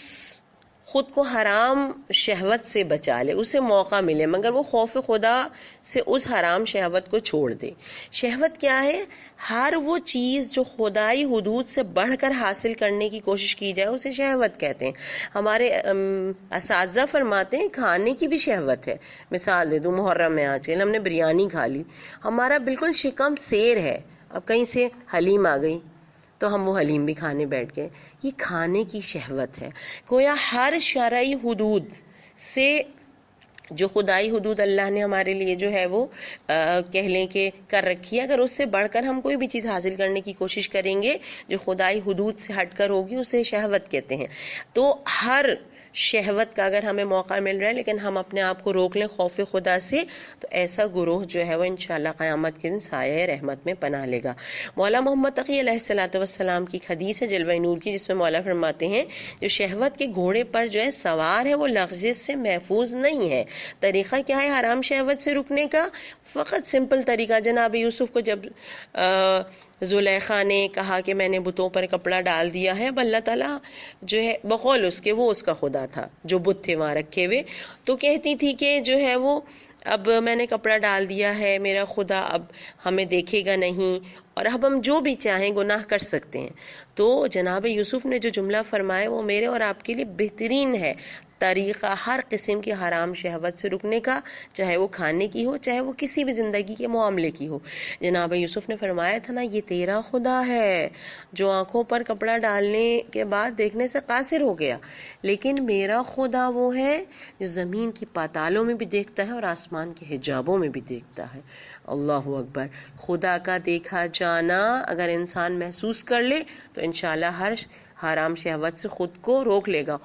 A: خود کو حرام شہوت سے بچا لے، اسے موقع ملے مگر وہ خوف خدا سے اس حرام شہوت کو چھوڑ دے. شہوت کیا ہے؟ ہر وہ چیز جو خدائی حدود سے بڑھ کر حاصل کرنے کی کوشش کی جائے اسے شہوت کہتے ہیں. ہمارے اساتذہ فرماتے ہیں کھانے کی بھی شہوت ہے. مثال دے دوں، محرم میں آج کل ہم نے بریانی کھا لی، ہمارا بالکل شکم سیر ہے، اب کہیں سے حلیم آ گئی تو ہم وہ حلیم بھی کھانے بیٹھ گئے. یہ کھانے کی شہوت ہے. گویا ہر شرعی حدود سے، جو خدائی حدود اللہ نے ہمارے لیے جو ہے وہ کہہ لیں کہ کر رکھی ہے، اگر اس سے بڑھ کر ہم کوئی بھی چیز حاصل کرنے کی کوشش کریں گے جو خدائی حدود سے ہٹ کر ہوگی، اسے شہوت کہتے ہیں. تو ہر شہوت کا اگر ہمیں موقع مل رہا ہے لیکن ہم اپنے آپ کو روک لیں خوف خدا سے، تو ایسا گروہ جو ہے وہ انشاءاللہ قیامت کے دن سایہ رحمت میں پناہ لے گا۔ مولا محمد تقی علیہ الصلوۃ والسلام کی حدیث ہے جلوہ نور کی، جس میں مولا فرماتے ہیں جو شہوت کے گھوڑے پر جو ہے سوار ہے وہ لغزش سے محفوظ نہیں ہے۔ طریقہ کیا ہے حرام شہوت سے رکنے کا؟ فقط سمپل طریقہ، جناب یوسف کو جب زلیخا نے کہا کہ میں نے بتوں پر کپڑا ڈال دیا ہے، اب اللہ تعالیٰ جو ہے بقول اس کے وہ اس کا خدا تھا جو بت تھے وہاں رکھے ہوئے، تو کہتی تھی کہ جو ہے وہ اب میں نے کپڑا ڈال دیا ہے، میرا خدا اب ہمیں دیکھے گا نہیں، اور اب ہم جو بھی چاہیں گناہ کر سکتے ہیں۔ تو جناب یوسف نے جو جملہ فرمایا وہ میرے اور آپ کے لیے بہترین ہے طریقہ ہر قسم کی حرام شہوت سے رکنے کا، چاہے وہ کھانے کی ہو چاہے وہ کسی بھی زندگی کے معاملے کی ہو۔ جناب یوسف نے فرمایا تھا نا، یہ تیرا خدا ہے جو آنکھوں پر کپڑا ڈالنے کے بعد دیکھنے سے قاصر ہو گیا، لیکن میرا خدا وہ ہے جو زمین کی پاتالوں میں بھی دیکھتا ہے اور آسمان کے حجابوں میں بھی دیکھتا ہے۔ اللہ اکبر۔ خدا کا دیکھا جانا اگر انسان محسوس کر لے تو انشاءاللہ ہر حرام شہوت سے خود کو روک لے گا۔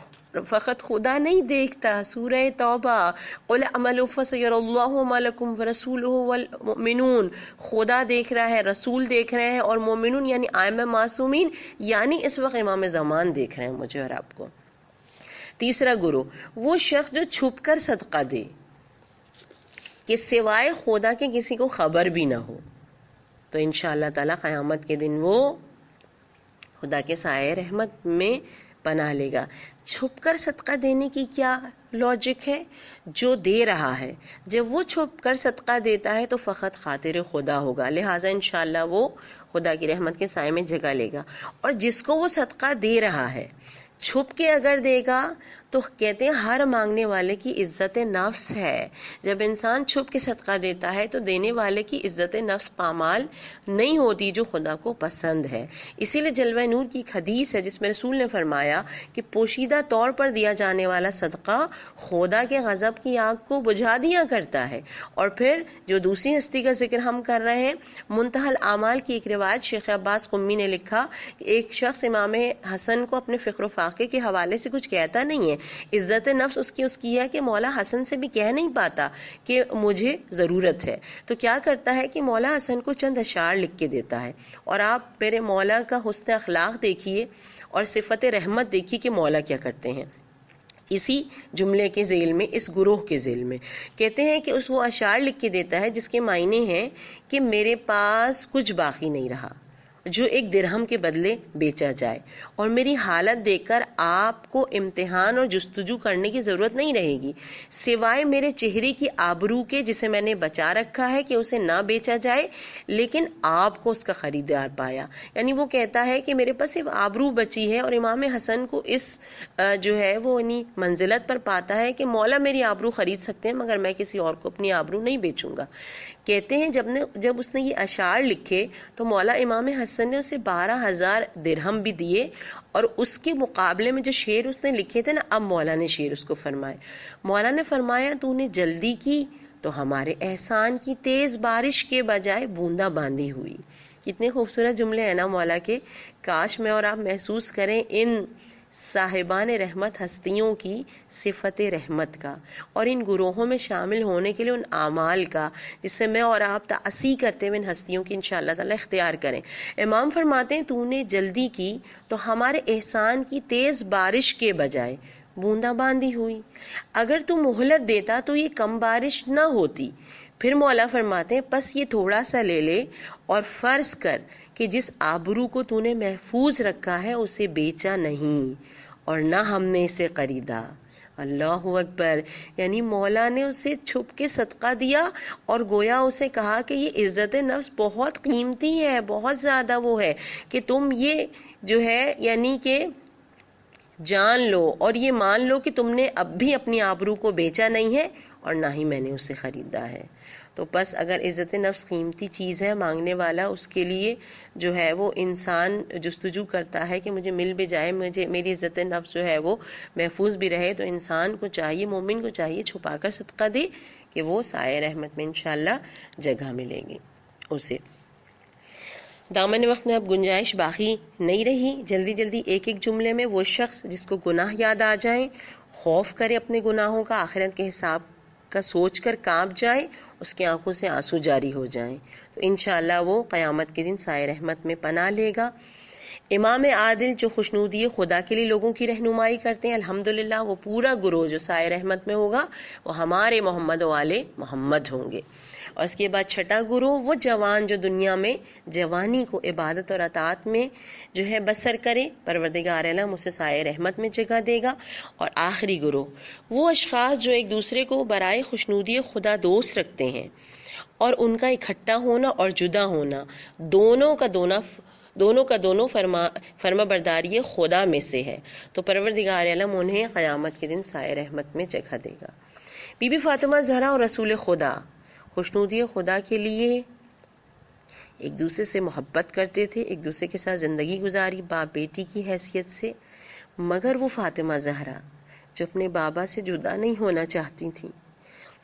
A: فقط خدا نہیں دیکھتا، سورہ توبہ قل اعملوا فسيرى الله ما لكم ورسوله والمؤمنون، خدا دیکھ رہا ہے، رسول دیکھ رہے ہیں، اور مومنون یعنی ائمہ معصومین، یعنی اس وقت امام زمان دیکھ رہے ہیں مجھے اور آپ کو۔ تیسرا گروہ وہ شخص جو چھپ کر صدقہ دے کہ سوائے خدا کے کسی کو خبر بھی نہ ہو، تو انشاءاللہ تعالی قیامت کے دن وہ خدا کے سائے رحمت میں پناہ لے گا۔ چھپ کر صدقہ دینے کی کیا لاجک ہے؟ جو دے رہا ہے جب وہ چھپ کر صدقہ دیتا ہے تو فقط خاطر خدا ہوگا، لہٰذا انشاءاللہ وہ خدا کی رحمت کے سائے میں جگہ لے گا۔ اور جس کو وہ صدقہ دے رہا ہے چھپ کے اگر دے گا تو کہتے ہیں ہر مانگنے والے کی عزت نفس ہے، جب انسان چھپ کے صدقہ دیتا ہے تو دینے والے کی عزت نفس پامال نہیں ہوتی جو خدا کو پسند ہے۔ اسی لیے جلوہ نور کی ایک حدیث ہے جس میں رسول نے فرمایا کہ پوشیدہ طور پر دیا جانے والا صدقہ خدا کے غضب کی آگ کو بجھا دیا کرتا ہے۔ اور پھر جو دوسری ہستی کا ذکر ہم کر رہے ہیں، منتہی الاعمال کی ایک روایت شیخ عباس قمی نے لکھا کہ ایک شخص امام حسن کو اپنے فقر و فاقے کے حوالے سے کچھ کہتا نہیں ہے، عزت نفس اس کی ہے کہ مولا حسن سے بھی کہہ نہیں پاتا کہ مجھے ضرورت ہے، تو کیا کرتا ہے کہ مولا حسن کو چند اشعار لکھ کے دیتا ہے۔ اور آپ میرے مولا کا حسن اخلاق دیکھیے اور صفت رحمت دیکھیے کہ مولا کیا کرتے ہیں۔ اسی جملے کے ذیل میں، اس گروہ کے ذیل میں کہتے ہیں کہ اس وہ اشعار لکھ کے دیتا ہے جس کے معنی ہیں کہ میرے پاس کچھ باقی نہیں رہا جو ایک درہم کے بدلے بیچا جائے، اور میری حالت دیکھ کر آپ کو امتحان اور جستجو کرنے کی ضرورت نہیں رہے گی سوائے میرے چہرے کی آبرو کے جسے میں نے بچا رکھا ہے کہ اسے نہ بیچا جائے، لیکن آپ کو اس کا خریدار پایا۔ یعنی وہ کہتا ہے کہ میرے پاس صرف آبرو بچی ہے، اور امام حسن کو اس جو ہے وہ منزلت پر پاتا ہے کہ مولا میری آبرو خرید سکتے ہیں مگر میں کسی اور کو اپنی آبرو نہیں بیچوں گا۔ کہتے ہیں جب اس نے یہ اشعار لکھے تو مولا امام حسن نے اسے 12,000 درہم بھی دیے، اور اس کے مقابلے میں جو شعر اس نے لکھے تھے نا، اب مولا نے شعر اس کو فرمائے۔ مولا نے فرمایا تو نے جلدی کی تو ہمارے احسان کی تیز بارش کے بجائے بوندا باندی ہوئی۔ کتنے خوبصورت جملے ہیں نا مولا کے، کاش میں اور آپ محسوس کریں ان صاحبان رحمت ہستیوں کی صفت رحمت کا، اور ان گروہوں میں شامل ہونے کے لیے ان اعمال کا جس سے میں اور آپ تأسی کرتے ہوئے ان ہستیوں کی انشاءاللہ تعالی اختیار کریں۔ امام فرماتے ہیں تو نے جلدی کی تو ہمارے احسان کی تیز بارش کے بجائے بوندا باندی ہوئی، اگر تو مہلت دیتا تو یہ کم بارش نہ ہوتی۔ پھر مولا فرماتے ہیں پس یہ تھوڑا سا لے لے اور فرض کر کہ جس آبرو کو تو نے محفوظ رکھا ہے اسے بیچا نہیں اور نہ ہم نے اسے خریدا۔ اللہ اکبر۔ یعنی مولا نے اسے چھپ کے صدقہ دیا اور گویا اسے کہا کہ یہ عزت نفس بہت قیمتی ہے، بہت زیادہ وہ ہے کہ تم یہ جو ہے یعنی کہ جان لو اور یہ مان لو کہ تم نے اب بھی اپنی آبرو کو بیچا نہیں ہے اور نہ ہی میں نے اسے خریدا ہے۔ تو بس اگر عزت نفس قیمتی چیز ہے، مانگنے والا اس کے لیے جو ہے وہ انسان جستجو کرتا ہے کہ مجھے مل بھی جائے، مجھے میری عزت نفس جو ہے وہ محفوظ بھی رہے، تو انسان کو چاہیے، مومن کو چاہیے چھپا کر صدقہ دے کہ وہ سایہ رحمت میں انشاءاللہ جگہ ملے گی اسے۔ دامن وقت میں اب گنجائش باقی نہیں رہی، جلدی جلدی ایک ایک جملے میں وہ شخص جس کو گناہ یاد آ جائیں خوف کرے اپنے گناہوں کا، آخرت کے حساب کا سوچ کر کانپ جائے، اس کی آنکھوں سے آنسو جاری ہو جائیں، تو انشاءاللہ وہ قیامت کے دن سائے رحمت میں پناہ لے گا۔ امام عادل جو خوشنودی خدا کے لیے لوگوں کی رہنمائی کرتے ہیں، الحمدللہ وہ پورا گروہ جو سائے رحمت میں ہوگا وہ ہمارے محمد والے محمد ہوں گے۔ اور اس کے بعد چھٹا گروہ وہ جوان جو دنیا میں جوانی کو عبادت اور اطاعت میں جو ہے بسر کرے، پروردگار عالم اسے سائے رحمت میں جگہ دے گا۔ اور آخری گروہ وہ اشخاص جو ایک دوسرے کو برائے خوشنودی خدا دوست رکھتے ہیں، اور ان کا اکٹھا ہونا اور جدا ہونا دونوں کا دونوں فرما برداری خدا میں سے ہے، تو پروردگار عالم انہیں قیامت کے دن سائے رحمت میں جگہ دے گا۔ بی بی فاطمہ زہرا اور رسول خدا خوشنودی خدا کے لیے ایک دوسرے سے محبت کرتے تھے، ایک دوسرے کے ساتھ زندگی گزاری باپ بیٹی کی حیثیت سے، مگر وہ فاطمہ زہرا جو اپنے بابا سے جدا نہیں ہونا چاہتی تھیں،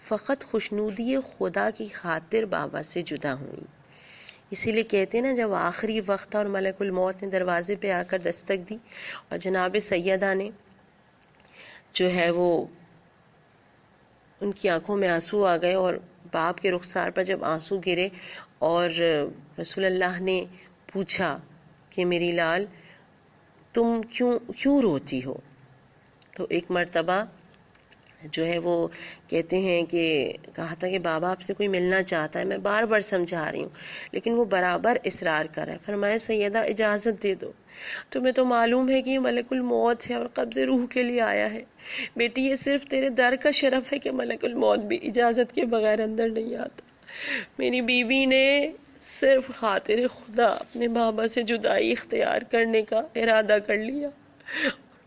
A: فقط خوشنودی خدا کی خاطر بابا سے جدا ہوئیں۔ اسی لیے کہتے ہیں نا، جب آخری وقت تھا اور ملک الموت نے دروازے پہ آ کر دستک دی اور جناب سیدہ نے جو ہے وہ ان کی آنکھوں میں آنسو آ گئے، اور باپ کے رخسار پر جب آنسو گرے اور رسول اللہ نے پوچھا کہ میری لال تم کیوں روتی ہو، تو ایک مرتبہ جو ہے وہ کہتے ہیں کہ کہا تھا کہ بابا آپ سے کوئی ملنا چاہتا ہے، میں بار بار سمجھا رہی ہوں لیکن وہ برابر اصرار کر رہا ہے۔ فرمایا سیدہ اجازت دے دو، تمہیں تو معلوم ہے کہ یہ ملک الموت ہے اور قبض روح کے لیے آیا ہے، بیٹی یہ صرف تیرے در کا شرف ہے کہ ملک الموت بھی اجازت کے بغیر اندر نہیں آتا۔ میری بیوی نے صرف خاطر خدا اپنے بابا سے جدائی اختیار کرنے کا ارادہ کر لیا،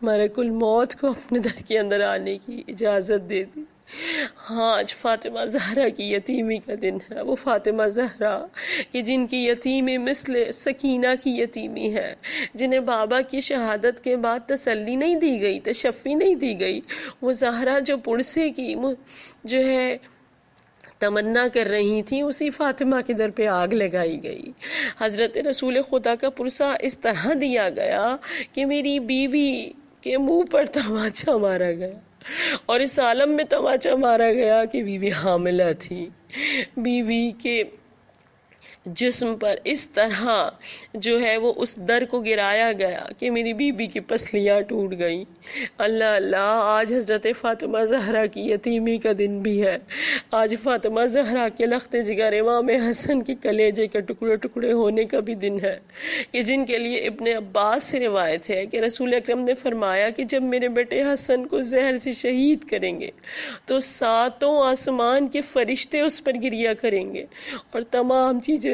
A: ملک الموت کو اپنے در کے اندر آنے کی اجازت دے دی۔ ہاں، آج فاطمہ زہرا کی یتیمی کا دن ہے، وہ فاطمہ زہرا کہ جن کی یتیمی مثل سکینہ کی یتیمی ہے، جنہیں بابا کی شہادت کے بعد تسلی نہیں دی گئی، تشفی نہیں دی گئی، وہ زہرا جو پرسے کی جو ہے تمنا کر رہی تھی، اسی فاطمہ کے در پہ آگ لگائی گئی۔ حضرت رسول خدا کا پرسہ اس طرح دیا گیا کہ میری بیوی کے منہ پر تماچا مارا گیا، اور اس عالم میں تماچا مارا گیا کہ بیوی حاملہ تھی۔ بیوی کے جسم پر اس طرح جو ہے وہ اس در کو گرایا گیا کہ میری بیوی کی پسلیاں ٹوٹ گئیں۔ اللہ اللہ، آج حضرت فاطمہ زہرا کی یتیمی کا دن بھی ہے، آج فاطمہ زہرا کے لخت جگر امام حسن کے کلیجے کے ٹکڑے ٹکڑے ہونے کا بھی دن ہے، کہ جن کے لیے ابن عباس سے روایت ہے کہ رسول اکرم نے فرمایا کہ جب میرے بیٹے حسن کو زہر سے شہید کریں گے تو 7 آسمان کے فرشتے اس پر گریا کریں گے اور تمام چیزیں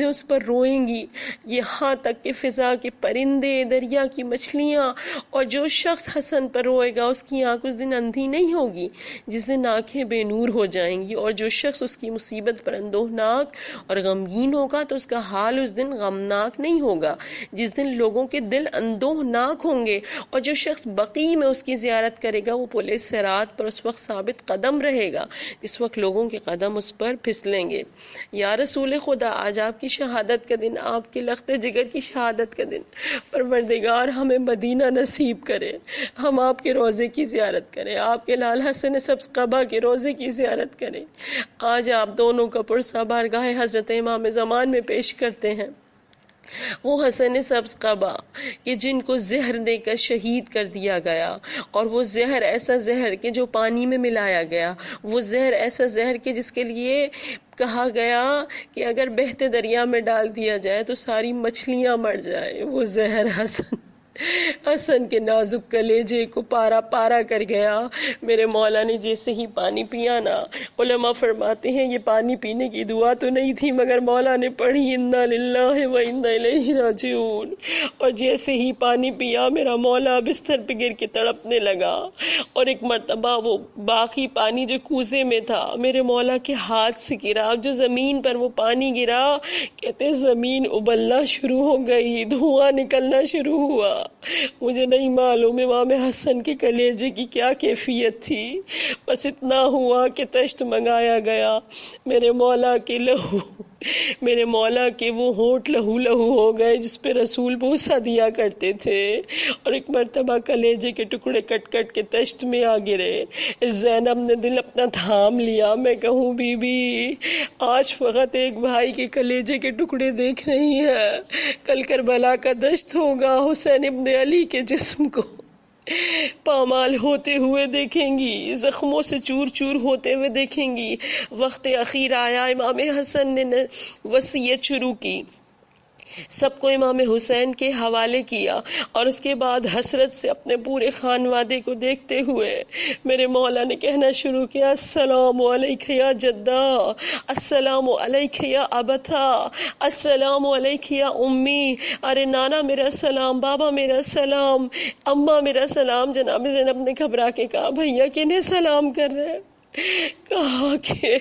A: اس پر روئیں گی، یہاں تک کہ فضا کے پرندے، دریا کی مچھلیاں، اور جو شخص حسن پر روئے گا اس کی آنکھ اس دن اندھی نہیں ہوگی، جس دن آنکھیں بے نور ہو جائیں گی، اور جو شخص اس کی مصیبت پر اندوہناک اور غمگین ہوگا تو اس کا حال اس دن غمناک نہیں ہوگا، جس دن لوگوں کے دل اندوہناک ہوں گے، اور جو شخص بقیع میں اس کی زیارت کرے گا وہ پل صراط پر اس وقت ثابت قدم رہے گا جس وقت لوگوں کے قدم اس پر پھسلیں گے۔ یا رسول خدا، آج آپ کی شہادت کا دن، آپ کے لخت جگر کی شہادت کا دن، پروردگار ہمیں مدینہ نصیب کرے، ہم آپ کے روزے کی زیارت کریں، آپ کے لال حسن سبز قبا کے روزے کی زیارت کریں۔ آج آپ دونوں کا پرسہ بارگاہ حضرت امام زمان میں پیش کرتے ہیں، وہ حسن سبز قبا کہ جن کو زہر دے کر شہید کر دیا گیا، اور وہ زہر ایسا زہر کہ جو پانی میں ملایا گیا، وہ زہر ایسا زہر کہ جس کے لیے کہا گیا کہ اگر بہتے دریا میں ڈال دیا جائے تو ساری مچھلیاں مر جائیں، وہ زہر حسن کے نازک کلیجے کو پارا پارا کر گیا۔ میرے مولا نے جیسے ہی پانی پیا نا، علماء فرماتے ہیں یہ پانی پینے کی دعا تو نہیں تھی مگر مولا نے پڑھی انا للہ و انا الیہ راجعون، اور جیسے ہی پانی پیا میرا مولا بستر پہ گر کے تڑپنے لگا، اور ایک مرتبہ وہ باقی پانی جو کوزے میں تھا میرے مولا کے ہاتھ سے گرا، جو زمین پر وہ پانی گرا، کہتے زمین ابلنا شروع ہو گئی، دھواں نکلنا شروع ہوا۔ مجھے نہیں معلوم امام حسن کے کلیجے کی کیا کیفیت تھی، بس اتنا ہوا کہ تشت منگایا گیا، میرے مولا کے لہو میرے مولا کے وہ ہونٹ لہو لہو ہو گئے جس پہ رسول بوسہ دیا کرتے تھے، اور ایک مرتبہ کلیجے کے ٹکڑے کٹ کٹ کے تشت میں آ گرے۔ زینب نے دل اپنا تھام لیا، میں کہوں بی بی آج فقط ایک بھائی کے کلیجے کے ٹکڑے دیکھ رہی ہے، کل کربلا کا دشت ہوگا، حسین ابن علی کے جسم کو پامال ہوتے ہوئے دیکھیں گی، زخموں سے چور چور ہوتے ہوئے دیکھیں گی۔ وقت اخیر آیا، امام حسن نے وصیت شروع کی، سب کو امام حسین کے حوالے کیا، اور اس کے بعد حسرت سے اپنے پورے خانوادے کو دیکھتے ہوئے میرے مولا نے کہنا شروع کیا، السلام علیکہ یا جدہ، السلام علیکہ یا ابتھا، السلام علیکہ یا امی، ارے نانا میرا سلام، بابا میرا سلام، اماں میرا سلام۔ جناب زینب نے گھبرا کے کہا، بھیا کنہیں سلام کر رہے ہیں؟ کہا کہ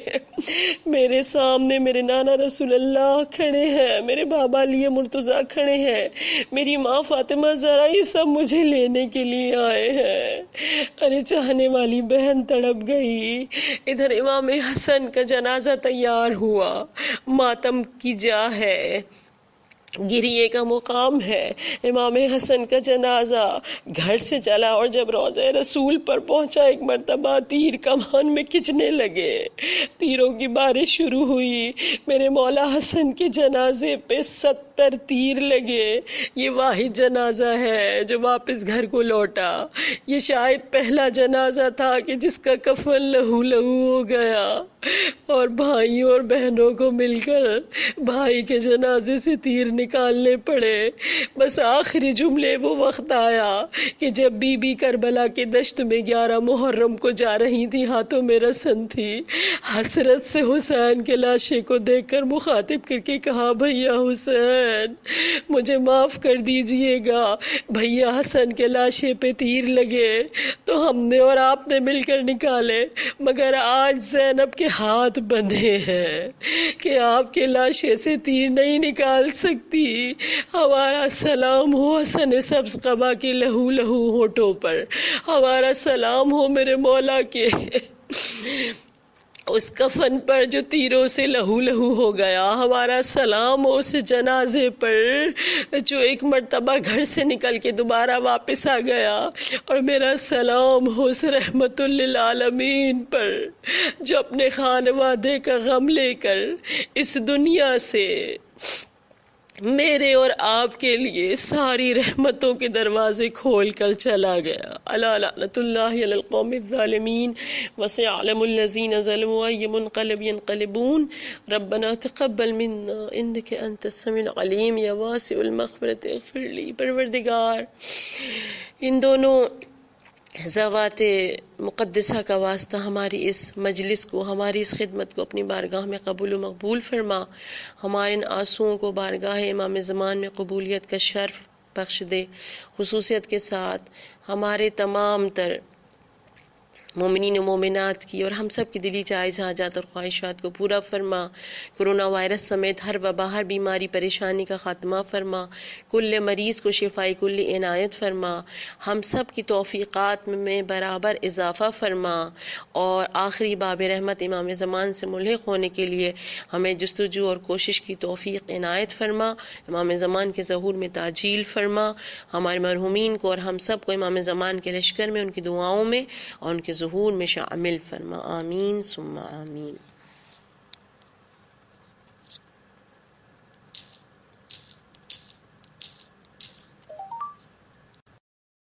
A: میرے سامنے میرے نانا رسول اللہ کھڑے ہیں، میرے بابا علی مرتضیٰ کھڑے ہیں، میری ماں فاطمہ زہرا، یہ سب مجھے لینے کے لیے آئے ہیں۔ ارے چاہنے والی بہن تڑپ گئی۔ ادھر امام حسن کا جنازہ تیار ہوا، ماتم کی جا ہے، گریے کا مقام ہے۔ امام حسن کا جنازہ گھر سے چلا، اور جب روضہ رسول پر پہنچا ایک مرتبہ تیر کمان میں کھچنے لگے، تیروں کی بارش شروع ہوئی۔ میرے مولا حسن کے جنازے پہ 70 تیر لگے۔ یہ واحد جنازہ ہے جو واپس گھر کو لوٹا۔ یہ شاید پہلا جنازہ تھا کہ جس کا کفن لہو لہو ہو گیا، اور بھائیوں اور بہنوں کو مل کر بھائی کے جنازے سے تیر نکالنے پڑے۔ بس آخری جملے وہ وقت آیا کہ جب بی بی کربلا کے دشت میں 11 محرم کو جا رہی تھی، ہاتھوں میں رسن تھی، حسرت سے حسین کے لاشے کو دیکھ کر مخاطب کر کے کہا، بھیا حسین مجھے معاف کر دیجئے گا، بھیا حسن کے لاشے پہ تیر لگے تو ہم نے اور آپ نے مل کر نکالے، مگر آج زینب کے ہاتھ بندھے ہیں کہ آپ کے لاشے سے تیر نہیں نکال سکتی۔ ہمارا سلام ہو حسن سبز قبا کے لہو لہو ہونٹوں پر، ہمارا سلام ہو میرے مولا کے اس کفن پر جو تیروں سے لہو لہو ہو گیا، ہمارا سلام ہو اس جنازے پر جو ایک مرتبہ گھر سے نکل کے دوبارہ واپس آ گیا، اور میرا سلام ہو اس رحمت للعالمین پر جو اپنے خانوادے کا غم لے کر اس دنیا سے میرے اور آپ کے لیے ساری رحمتوں کے دروازے کھول کر چلا گیا۔ الا لعنت اللہ علی القوم الظالمین وسيعلم الذین ظلموا أي منقلب ينقلبون ربنا تقبل منا انك انت السمیع العلیم یا واسع المغفرۃ اغفر لی۔ پروردگار ان دونوں ذوات مقدسہ کا واسطہ ہماری اس مجلس کو، ہماری اس خدمت کو اپنی بارگاہ میں قبول و مقبول فرما، ہمارے ان آنسوؤں کو بارگاہ امام زمان میں قبولیت کا شرف بخش دے، خصوصیت کے ساتھ ہمارے تمام تر مومنین و مومنات کی اور ہم سب کی دلی جائز حاجات اور خواہشات کو پورا فرما، کرونا وائرس سمیت ہر وبا، ہر بیماری پریشانی کا خاتمہ فرما، کل مریض کو شفائی کل عنایت فرما، ہم سب کی توفیقات میں برابر اضافہ فرما، اور آخری باب رحمت امام زمان سے ملحق ہونے کے لیے ہمیں جستجو اور کوشش کی توفیق عنایت فرما، امام زمان کے ظہور میں تعجیل فرما، ہمارے مرحومین کو اور ہم سب کو امام زمان کے لشکر میں، ان کی دعاؤں میں اور ان کے ظہور میں شامل فرما، آمین ثم آمین۔